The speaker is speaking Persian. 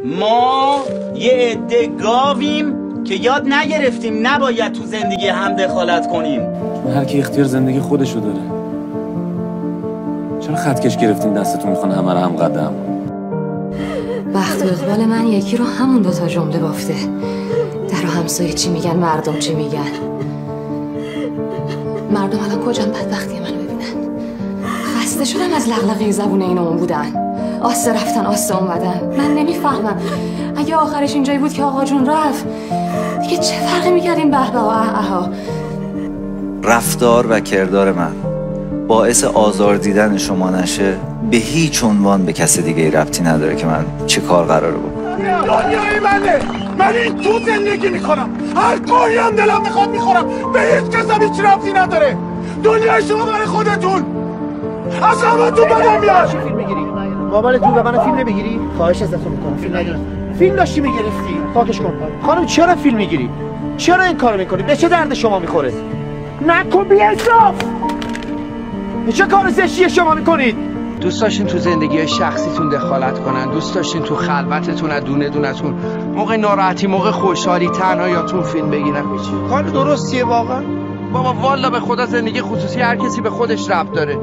ما یه عده گاویم که یاد نگرفتیم نباید تو زندگی هم دخالت کنیم. هر کی اختیار زندگی خودشو داره. چرا خطکش گرفتین دستتون میخوان همه رو هم قدم؟ وقت اقبال من یکی رو همون دوتا جمله بافته. در و همسایه چی میگن، مردم چی میگن. مردم الان کجان بدبختی منو ببینن. خسته شدم از لغلقه زبون این اون بودن. آسته رفتن آسته اومدن. من نمیفهمم اگه آخرش اینجایی بود که آقا جون رفت دیگه چه فرقی میکرد این به و اها. رفتار و کردار من باعث آزار دیدن شما نشه به هیچ عنوان به کس دیگه ربطی نداره که من چه کار قراره بکنم. دنیای منه، من این تو زندگی میکنم، هر کاری هم دلم میخواد میخورم، به هیچ کس هم هیچ ربطی نداره. دنیای شما برای خودتون، اصلا من تو بدم میاد. فیلم میگیری؟ مامانتون به من فیلم نمیگیری؟ خواهش ازتون میکنم فیلم نگیرم. فیلم داشتی میگرفتی؟ پاکش کن. خانم چرا فیلم میگیری؟ چرا این کارو میکنی؟ به چه درد شما میخوره؟ نکن بی‌انصاف! چه کار زشتی شما میکنید؟ دوست داشتین تو زندگی شخصیتون دخالت کنن، دوست داشتین تو خلوتتون از دونه دونتون موقع ناراحتی، موقع خوشحالی تنهاییاتون فیلم بگیرن. کار درستیه واقعا؟ بابا والا به خدا زندگی خصوصی هر کسی به خودش ربط داره.